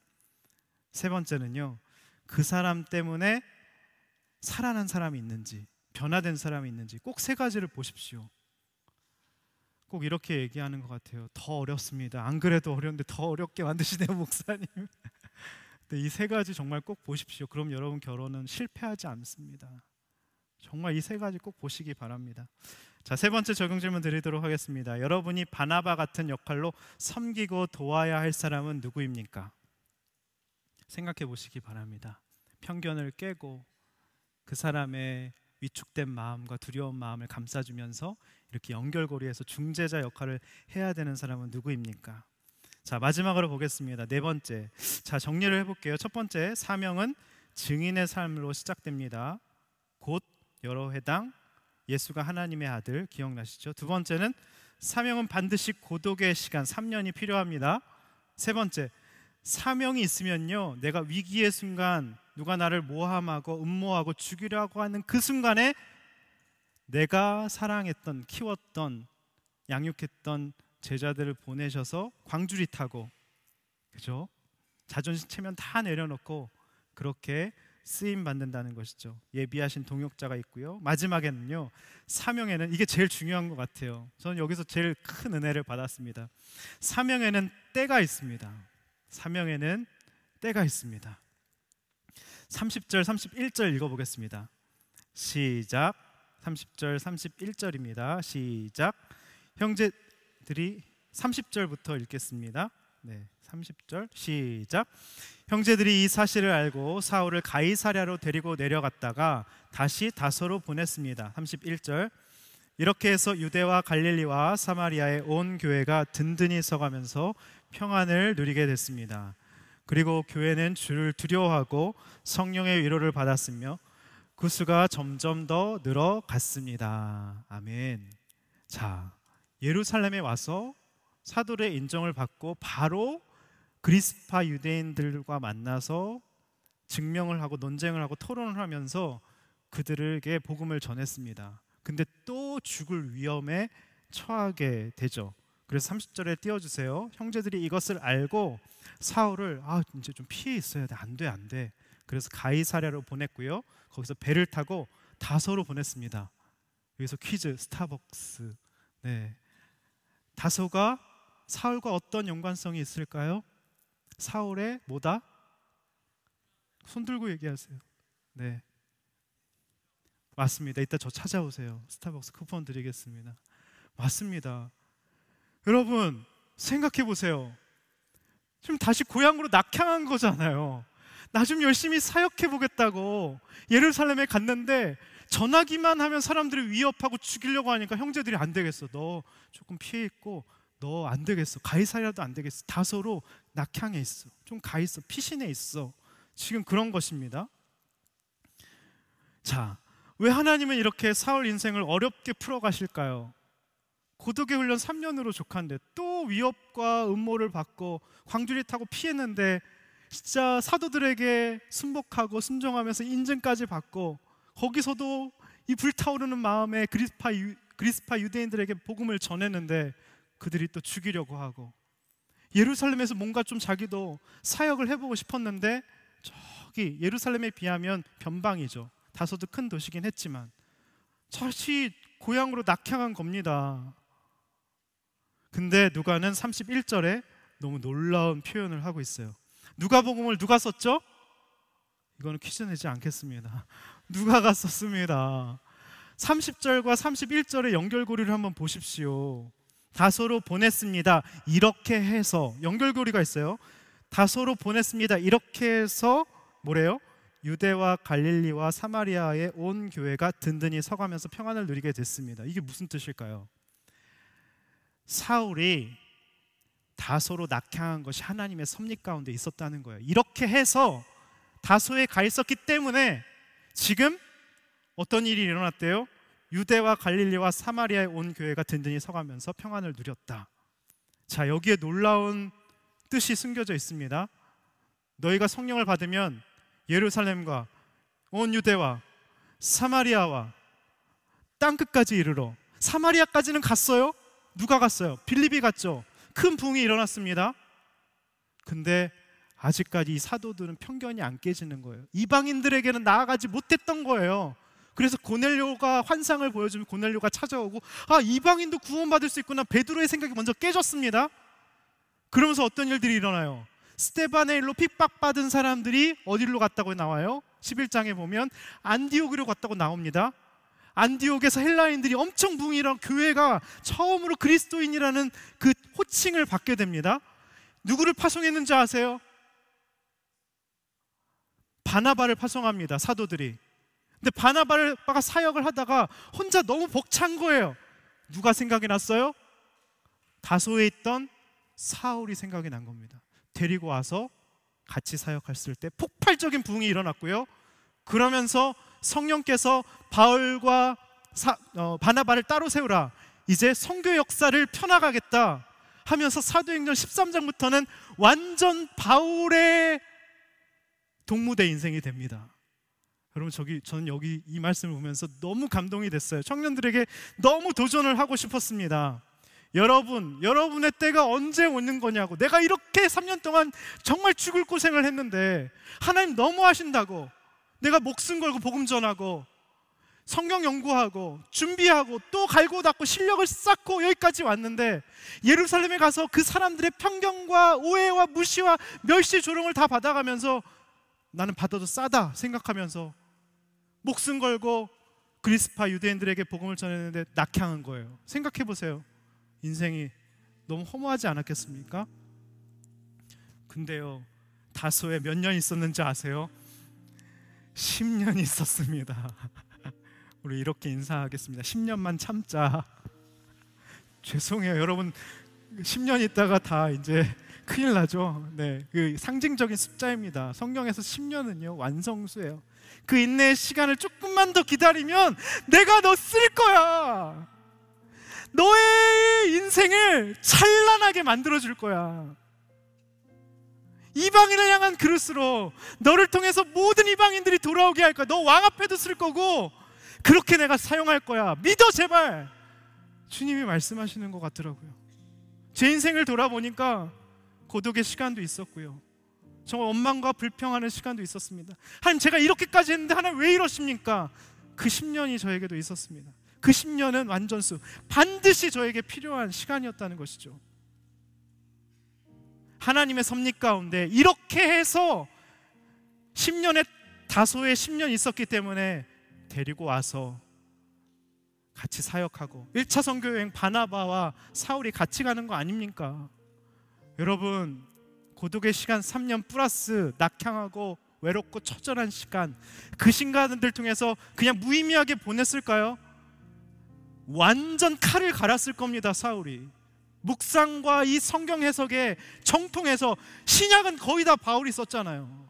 세 번째는요, 그 사람 때문에 살아난 사람이 있는지 변화된 사람이 있는지. 꼭 세 가지를 보십시오. 꼭 이렇게 얘기하는 것 같아요. 더 어렵습니다. 안 그래도 어려운데 더 어렵게 만드시네요 목사님. 근데 이 세 가지 정말 꼭 보십시오. 그럼 여러분 결혼은 실패하지 않습니다. 정말 이 세 가지 꼭 보시기 바랍니다. 자, 세 번째 적용 질문 드리도록 하겠습니다. 여러분이 바나바 같은 역할로 섬기고 도와야 할 사람은 누구입니까? 생각해 보시기 바랍니다. 편견을 깨고 그 사람의 위축된 마음과 두려운 마음을 감싸주면서 이렇게 연결고리에서 중재자 역할을 해야 되는 사람은 누구입니까? 자, 마지막으로 보겠습니다. 네 번째. 자, 정리를 해볼게요. 첫 번째, 사명은 증인의 삶으로 시작됩니다. 곧 여러 회당, 예수가 하나님의 아들, 기억나시죠? 두 번째는 사명은 반드시 고독의 시간 3년이 필요합니다. 세 번째, 사명이 있으면요, 내가 위기의 순간 누가 나를 모함하고 음모하고 죽이려고 하는 그 순간에 내가 사랑했던, 키웠던, 양육했던 제자들을 보내셔서 광주리 타고, 그죠? 자존심 체면 다 내려놓고 그렇게 쓰임 받는다는 것이죠. 예비하신 동역자가 있고요. 마지막에는요, 사명에는 이게 제일 중요한 것 같아요. 저는 여기서 제일 큰 은혜를 받았습니다. 사명에는 때가 있습니다. 사명에는 때가 있습니다. 30절 31절 읽어보겠습니다. 시작. 30절 31절입니다. 시작. 형제들이 30절부터 읽겠습니다. 네, 30절 시작. 형제들이 이 사실을 알고 사울을 가이사랴로 데리고 내려갔다가 다시 다소로 보냈습니다. 31절. 이렇게 해서 유대와 갈릴리와 사마리아의 온 교회가 든든히 서가면서 평안을 누리게 됐습니다. 그리고 교회는 주를 두려워하고 성령의 위로를 받았으며 그 수가 점점 더 늘어갔습니다. 아멘. 자, 예루살렘에 와서 사도의 인정을 받고 바로 그리스파 유대인들과 만나서 증명을 하고 논쟁을 하고 토론을 하면서 그들에게 복음을 전했습니다. 근데 또 죽을 위험에 처하게 되죠. 그래서 30절에 띄워주세요. 형제들이 이것을 알고 사울을 이제 좀 피해 있어야 돼. 안 돼, 안 돼. 그래서 가이사랴로 보냈고요. 거기서 배를 타고 다소로 보냈습니다. 여기서 퀴즈, 스타벅스. 네, 다소가 사울과 어떤 연관성이 있을까요? 사울의 뭐다? 손 들고 얘기하세요. 네, 맞습니다. 이따 저 찾아오세요. 스타벅스 쿠폰 드리겠습니다. 맞습니다. 여러분 생각해 보세요. 지금 다시 고향으로 낙향한 거잖아요. 나 좀 열심히 사역해 보겠다고 예루살렘에 갔는데 전화기만 하면 사람들이 위협하고 죽이려고 하니까 형제들이 안 되겠어. 너 조금 피해 있고 너 안 되겠어. 가이사랴도 안 되겠어. 다소로 낙향해 있어. 좀 가 있어. 피신해 있어. 지금 그런 것입니다. 자, 왜 하나님은 이렇게 사울 인생을 어렵게 풀어 가실까요? 고독의 훈련 3년으로 족한데 또 위협과 음모를 받고 광주리 타고 피했는데 진짜 사도들에게 순복하고 순종하면서 인증까지 받고 거기서도 이 불타오르는 마음에 그리스파 유대인들에게 복음을 전했는데 그들이 또 죽이려고 하고 예루살렘에서 뭔가 좀 자기도 사역을 해보고 싶었는데 저기 예루살렘에 비하면 변방이죠. 다소도 큰 도시긴 했지만 다시 고향으로 낙향한 겁니다. 근데 누가는 31절에 너무 놀라운 표현을 하고 있어요. 누가복음을 누가 썼죠? 이거는 퀴즈 내지 않겠습니다. 누가가 썼습니다. 30절과 31절의 연결고리를 한번 보십시오. 다소로 보냈습니다. 이렇게 해서 연결고리가 있어요. 다소로 보냈습니다. 이렇게 해서 뭐래요? 유대와 갈릴리와 사마리아의 온 교회가 든든히 서가면서 평안을 누리게 됐습니다. 이게 무슨 뜻일까요? 사울이 다소로 낙향한 것이 하나님의 섭리 가운데 있었다는 거예요. 이렇게 해서 다소에 가 있었기 때문에 지금 어떤 일이 일어났대요? 유대와 갈릴리와 사마리아의 온 교회가 든든히 서가면서 평안을 누렸다. 자, 여기에 놀라운 뜻이 숨겨져 있습니다. 너희가 성령을 받으면 예루살렘과 온 유대와 사마리아와 땅끝까지 이르러. 사마리아까지는 갔어요? 누가 갔어요? 빌립이 갔죠. 큰 부흥이 일어났습니다. 근데 아직까지 이 사도들은 편견이 안 깨지는 거예요. 이방인들에게는 나아가지 못했던 거예요. 그래서 고넬료가 환상을 보여주면 고넬료가 찾아오고, 아, 이방인도 구원받을 수 있구나. 베드로의 생각이 먼저 깨졌습니다. 그러면서 어떤 일들이 일어나요? 스데반의 일로 핍박받은 사람들이 어디로 갔다고 나와요? 11장에 보면 안디옥으로 갔다고 나옵니다. 안디옥에서 헬라인들이 엄청 부흥이 일어나고 교회가 처음으로 그리스도인이라는 그 호칭을 받게 됩니다. 누구를 파송했는지 아세요? 바나바를 파송합니다, 사도들이. 근데 바나바가 사역을 하다가 혼자 너무 벅찬 거예요. 누가 생각이 났어요? 다소에 있던 사울이 생각이 난 겁니다. 데리고 와서 같이 사역했을 때 폭발적인 부흥이 일어났고요. 그러면서 성령께서 바울과 바나바를 따로 세우라, 이제 선교 역사를 펴나가겠다 하면서 사도행전 13장부터는 완전 바울의 동무대 인생이 됩니다. 여러분, 저는 여기 이 말씀을 보면서 너무 감동이 됐어요. 청년들에게 너무 도전을 하고 싶었습니다. 여러분의 때가 언제 오는 거냐고. 내가 이렇게 3년 동안 정말 죽을 고생을 했는데 하나님 너무 하신다고. 내가 목숨 걸고 복음 전하고 성경 연구하고 준비하고 또 갈고 닦고 실력을 쌓고 여기까지 왔는데, 예루살렘에 가서 그 사람들의 편견과 오해와 무시와 멸시 조롱을 다 받아가면서 나는 받아도 싸다 생각하면서 목숨 걸고 그리스파 유대인들에게 복음을 전했는데 낙향한 거예요. 생각해 보세요. 인생이 너무 허무하지 않았겠습니까? 근데요, 다소에 몇 년 있었는지 아세요? 10년 있었습니다. 우리 이렇게 인사하겠습니다. 10년만 참자. 죄송해요 여러분, 10년 있다가 다 이제 큰일 나죠. 네, 그 상징적인 숫자입니다. 성경에서 10년은요 완성수예요. 그 인내의 시간을 조금만 더 기다리면 내가 너 쓸 거야. 너의 인생을 찬란하게 만들어줄 거야. 이방인을 향한 그릇으로 너를 통해서 모든 이방인들이 돌아오게 할 거야. 너 왕 앞에도 쓸 거고 그렇게 내가 사용할 거야. 믿어 제발. 주님이 말씀하시는 것 같더라고요. 제 인생을 돌아보니까 고독의 시간도 있었고요, 정말 원망과 불평하는 시간도 있었습니다. 하나님, 제가 이렇게까지 했는데 하나님 왜 이러십니까? 그 10년이 저에게도 있었습니다. 그 10년은 완전수, 반드시 저에게 필요한 시간이었다는 것이죠. 하나님의 섭리 가운데 이렇게 해서 10년에 다소의 10년 있었기 때문에 데리고 와서 같이 사역하고 1차 선교여행 바나바와 사울이 같이 가는 거 아닙니까? 여러분, 고독의 시간 3년 플러스 낙향하고 외롭고 처절한 시간, 그 시간들 통해서 그냥 무의미하게 보냈을까요? 완전 칼을 갈았을 겁니다. 사울이 묵상과 이 성경 해석에 정통해서, 신약은 거의 다 바울이 썼잖아요.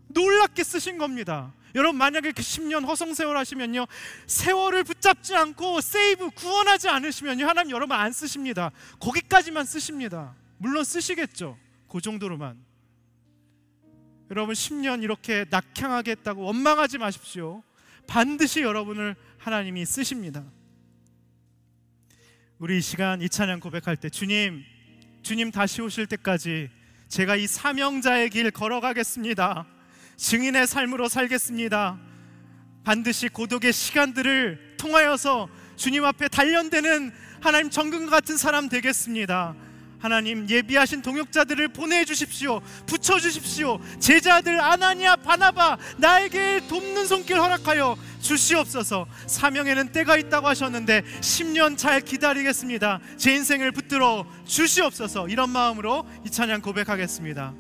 놀랍게 쓰신 겁니다. 여러분, 만약에 그 10년 허송세월 하시면요, 세월을 붙잡지 않고 세이브 구원하지 않으시면요, 하나님 여러분 안 쓰십니다. 거기까지만 쓰십니다. 물론 쓰시겠죠, 그 정도로만. 여러분, 10년 이렇게 낙향하게 했다고 원망하지 마십시오. 반드시 여러분을 하나님이 쓰십니다. 우리 이 시간 이 찬양 고백할 때, 주님 다시 오실 때까지 제가 이 사명자의 길 걸어가겠습니다. 증인의 삶으로 살겠습니다. 반드시 고독의 시간들을 통하여서 주님 앞에 단련되는 하나님 정금과 같은 사람 되겠습니다. 하나님, 예비하신 동역자들을 보내주십시오. 붙여주십시오. 제자들 아나니아 바나바 나에게 돕는 손길 허락하여 주시옵소서. 사명에는 때가 있다고 하셨는데 10년 잘 기다리겠습니다. 제 인생을 붙들어 주시옵소서. 이런 마음으로 이 찬양 고백하겠습니다.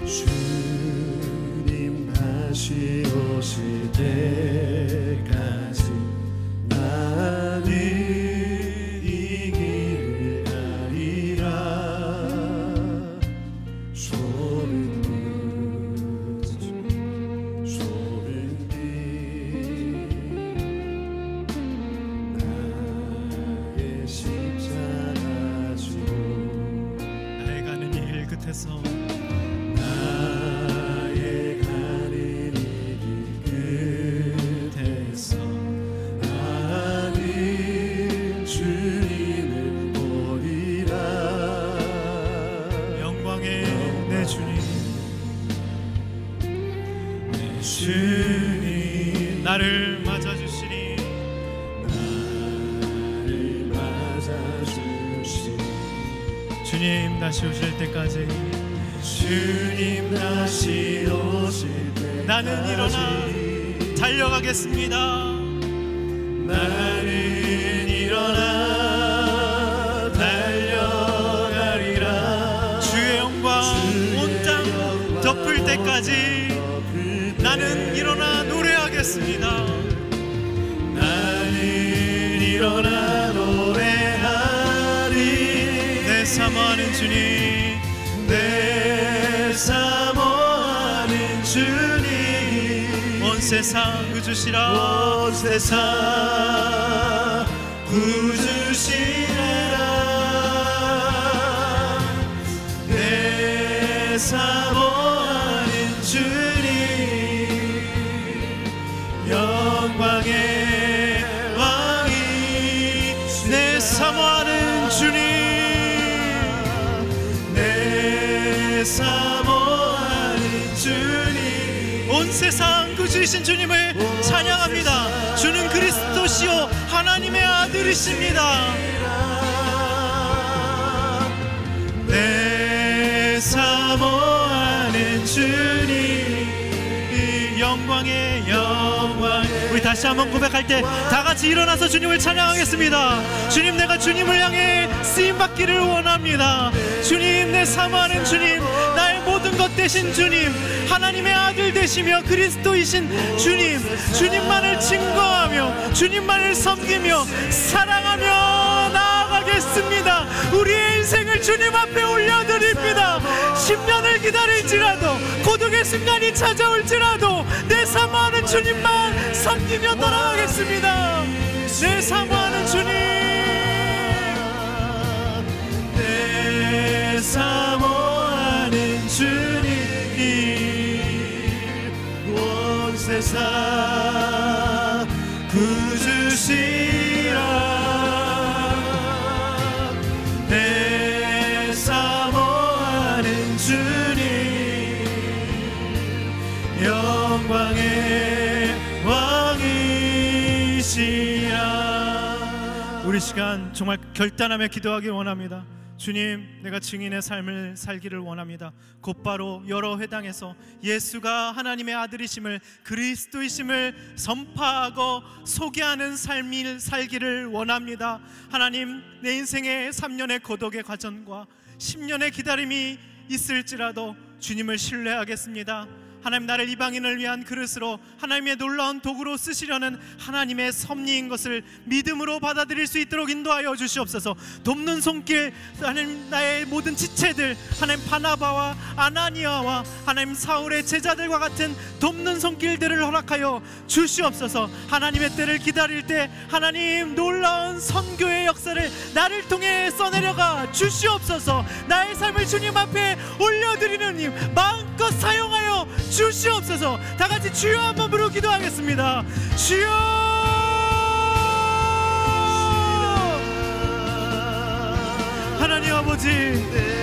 주님 다시 오실 때까지 나는 이 길을 가리라. 소름빛 나의 십자가 지고 나의 가는 일 끝에서 나의 가는 길 끝에서 나는 주님을 보리라. 영광의 내 주님, 내 주님 나를 맞아주시니 나를 맞아주시니 주님 다시 오실 때까지 주님 다시 오실 때까지 나는 일어나 달려가겠습니다. 나는 일어나 달려가리라. 주의 영광 온 땅 덮을 때까지 나는 일어나 노래하겠습니다. 나는 일어나 노래하리. 내 사모하는 주님, 내 사모하는 주님 온 세상 구주시라. 온 세상 구주시라. 내 사모하는 주님 영광의 왕이 내 사모하는 주님, 내 사모하는 주님 온 세상 구주이신 주님을 찬양합니다. 주는 그리스도시요 하나님의 아들이십니다. 내 사모하는 주님 이 영광의 영광. 우리 다시 한번 고백할 때 다 같이 일어나서 주님을 찬양하겠습니다. 주님, 내가 주님을 향해 쓰임받기를 원합니다. 주님, 내 사모하는 주님, 나의 모든 것 되신 주님, 하나님의 아들 되시며 그리스도이신 주님, 주님만을 증거하며 주님만을 섬기며 사랑하며 나아가겠습니다. 우리의 인생을 주님 앞에 올려드립니다. 10년을 기다릴지라도, 고독의 순간이 찾아올지라도 내 사모하는 주님만 섬기며 따라가겠습니다. 내 사모하는 주님, 내 사모하는 주님 온 세상 구주시라. 내 사모하는 주님 영광의 왕이시라. 우리 시간 정말 결단하며 기도하기 원합니다. 주님, 내가 증인의 삶을 살기를 원합니다. 곧바로 여러 회당에서 예수가 하나님의 아들이심을, 그리스도이심을 선포하고 소개하는 삶을 살기를 원합니다. 하나님, 내 인생의 3년의 고독의 과정과 10년의 기다림이 있을지라도 주님을 신뢰하겠습니다. 하나님, 나를 이방인을 위한 그릇으로 하나님의 놀라운 도구로 쓰시려는 하나님의 섭리인 것을 믿음으로 받아들일 수 있도록 인도하여 주시옵소서. 돕는 손길, 하나님, 나의 모든 지체들, 하나님 바나바와 아나니아와 하나님 사울의 제자들과 같은 돕는 손길들을 허락하여 주시옵소서. 하나님의 때를 기다릴 때 하나님 놀라운 선교의 역사를 나를 통해 써내려가 주시옵소서. 나의 삶을 주님 앞에 올려드리는 님 마음껏 사용하여 주시옵소서. 다 같이 주여 한번 부르고 기도하겠습니다. 주여, 하나님 아버지,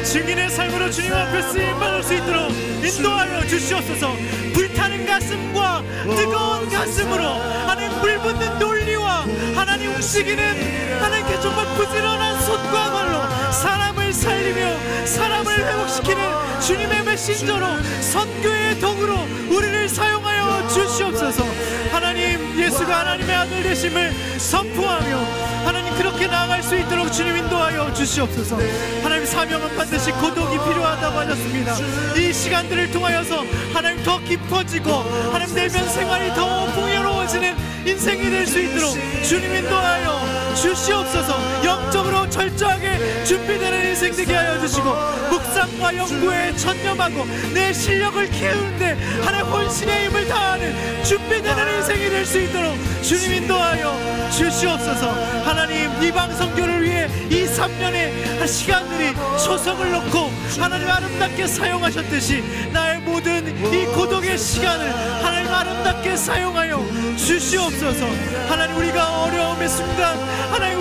증인의 삶으로 주님 앞에 쓰임받을 수 있도록 인도하여 주시옵소서. 불타는 가슴과 뜨거운 가슴으로 하나님 불붙는 논리와 하나님 움직이는 하나님께 정말 부지런한 손과 발로 사람을 살리며 사람을 회복시키는 주님의 메신저로 선교의 도구로 우리를 사용하여 주시옵소서. 하나님, 예수가 예수가 하나님의 아들 되심을 선포하며 하나님 그렇게 나아갈 수 있도록 주님 인도하여 주시옵소서. 하나님 사명은 반드시 고독이 필요하다고 하셨습니다. 이 시간들을 통하여서 하나님 더 깊어지고 하나님 내면 생활이 더 풍요로워지는 인생이 될 수 있도록 주님 인도하여 주시옵소서. 영적으로 철저하게 준비되는 인생 되게 하여 주시고 묵상과 연구에 전념하고 내 실력을 키우는데 하나님 혼신의 힘을 다하는 준비되는 인생이 될 수 있도록 주님 인도하여 주시옵소서. 하나님 이방 선교를 위해 이 3년의 시간들이 초석을 놓고 하나님 아름답게 사용하셨듯이 나의 모든 이 고독의 시간을 하나님 아름답게 사용하여 주시옵소서. 하나님 우리가 어려움의 순간 하나님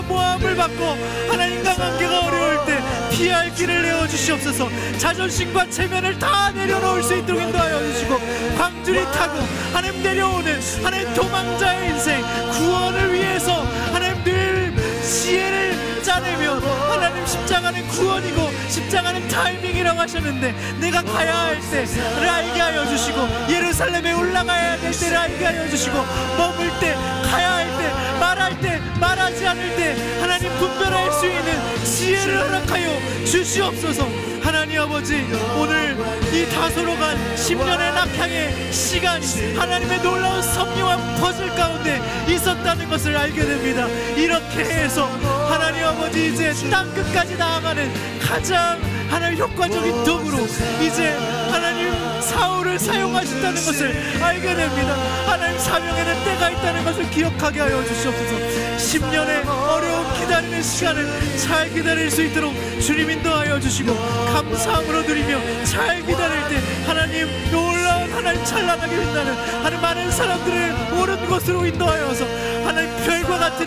모함을 받고 하나님 인간관계가 어려울 때 피할 길을 내어주시옵소서. 자존심과 체면을 다 내려놓을 수 있도록 인도하여 주시고 광주리 타고 하나님 내려오는 하나님 도망자의 인생 구원을 위해서 하나님 늘 지혜를 짜내며 하나님 십자가는 구원이고 십자가는 타이밍이라고 하셨는데 내가 가야 할 때를 알게 하여 주시고 예루살렘에 올라가야 될 때를 알게 하여 주시고 머물 때 가야 할 때 말할 때 말하지 않을 때 하나님 분별할 수 있는 지혜를 허락하여 주시옵소서. 하나님 아버지 오늘 이 다소로 간 10년의 낙향의 시간이 하나님의 놀라운 섭리와 퍼즐 가운데 있었다는 것을 알게 됩니다. 이렇게 해서 하나님 아버지 이제 땅끝까지 나아가는 가장 하나님 효과적인 도구로 이제 하나님 사울을 사용하신다는 것을 알게 됩니다. 하나님 사명에는 때가 있다는 것을 기억하게 하여 주시옵소서. 10년의 어려운 기다리는 시간을 잘 기다릴 수 있도록 주님 인도하여 주시고 감사함으로 드리며 잘 기다릴 때 하나님 놀라운 하나님 찬란하게 빛나는 하나님 많은 사람들을 옳은 곳으로 인도하여서 하나님 별과 같은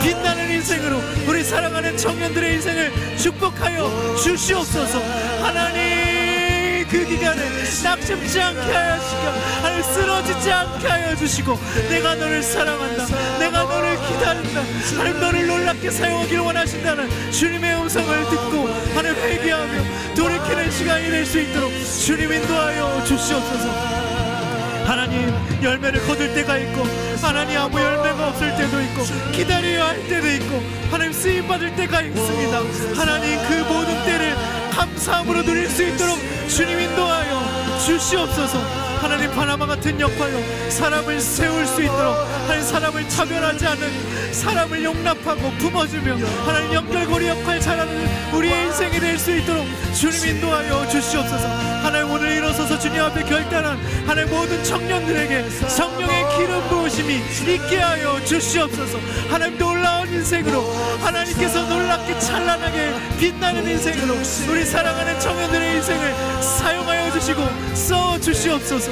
빛나는 인생으로 우리 사랑하는 청년들의 인생을 축복하여 주시옵소서. 하나님 그 기간에 낙심치 않게 하여 주시고 하나님 쓰러지지 않게 하여 주시고 내가 너를 사랑한다 내가 너를 기다린다 하나님 너를 놀랍게 사용하기를 원하신다는 주님의 음성을 듣고 하나님 회개하며 돌이키는 시간이 될 수 있도록 주님 인도하여 주시옵소서. 하나님 열매를 거둘 때가 있고 하나님 아무 열매가 없을 때도 있고 기다려야 할 때도 있고 하나님 쓰임받을 때가 있습니다. 하나님 그 모든 때를 감사함으로 누릴 수 있도록 주님 인도하여 주시옵소서. 하나님 바나바 같은 역할로 사람을 세울 수 있도록 하나님 사람을 차별하지 않는 사람을 용납하고 품어주며 하나님 연결고리 역할 잘하는 우리의 인생이 될 수 있도록 주님 인도하여 주시옵소서. 하나님 오늘 일어서서 주님 앞에 결단한 하나님 모든 청년들에게 성령의 기름 부으심이 있게 하여 주시옵소서. 하나님 놀라운 인생으로 하나님께서 놀랍게 찬란하게 빛나는 인생으로 우리 사랑하는 청년들의 인생을 사용하여 주시고 써 주시옵소서.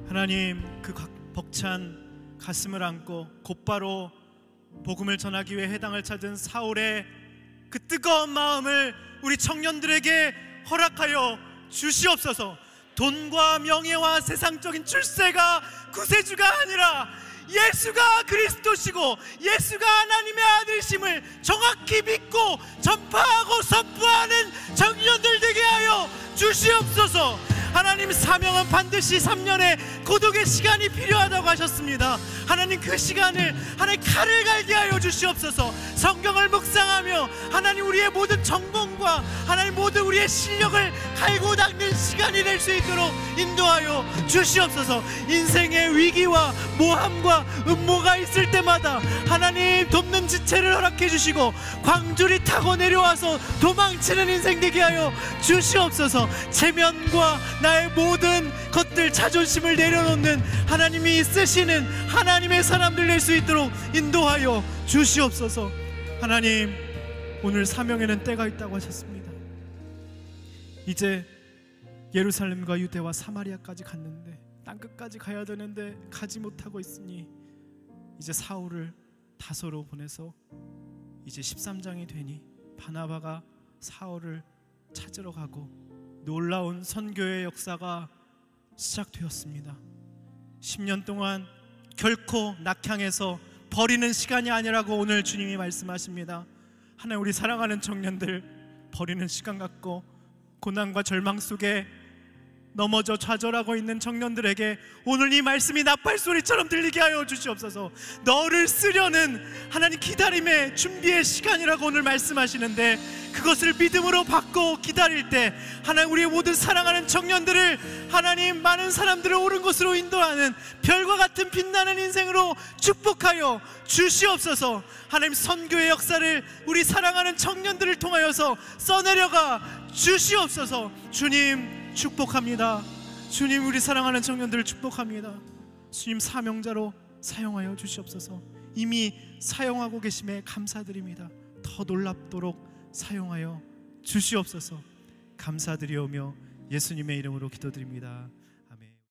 하나님 그 벅찬 가슴을 안고 곧바로 복음을 전하기 위해 해당을 찾은 사울의 그 뜨거운 마음을 우리 청년들에게 허락하여 주시옵소서. 돈과 명예와 세상적인 출세가 구세주가 아니라 예수가 그리스도시고 예수가 하나님의 아들이심을 정확히 믿고 전파하고 선포하는 청년들 되게 하여 주시옵소서. 하나님 사명은 반드시 3년의 고독의 시간이 필요하다고 하셨습니다. 하나님 그 시간을 하나님 칼을 갈게 하여 주시옵소서. 성경을 묵상하며 하나님 우리의 모든 전공과 하나님 모든 우리의 실력을 갈고 닦는 시간이 될 수 있도록 인도하여 주시옵소서. 인생의 위기와 모함과 음모가 있을 때마다 하나님 돕는 지체를 허락해 주시고 광주리 타고 내려와서 도망치는 인생 되게 하여 주시옵소서. 체면과 나의 모든 것들 자존심을 내려놓는 하나님이 쓰시는 하나님의 사람들 될 수 있도록 인도하여 주시옵소서. 하나님 오늘 사명에는 때가 있다고 하셨습니다. 이제 예루살렘과 유대와 사마리아까지 갔는데 땅끝까지 가야 되는데 가지 못하고 있으니 이제 사울을 다소로 보내서 이제 13장이 되니 바나바가 사울을 찾으러 가고 놀라운 선교의 역사가 시작되었습니다. 10년 동안 결코 낙향에서 버리는 시간이 아니라고 오늘 주님이 말씀하십니다. 하나님, 우리 사랑하는 청년들 버리는 시간 같고 고난과 절망 속에 넘어져 좌절하고 있는 청년들에게 오늘 이 말씀이 나팔소리처럼 들리게 하여 주시옵소서. 너를 쓰려는 하나님 기다림의 준비의 시간이라고 오늘 말씀하시는데, 그것을 믿음으로 받고 기다릴 때 하나님, 우리의 모든 사랑하는 청년들을 하나님 많은 사람들을 옳은 곳으로 인도하는 별과 같은 빛나는 인생으로 축복하여 주시옵소서. 하나님, 선교의 역사를 우리 사랑하는 청년들을 통하여서 써내려가 주시옵소서. 주님 축복합니다. 주님, 우리 사랑하는 청년들을 축복합니다. 주님, 사명자로 사용하여 주시옵소서. 이미 사용하고 계심에 감사드립니다. 더 놀랍도록 사용하여 주시옵소서. 감사드리오며 예수님의 이름으로 기도드립니다.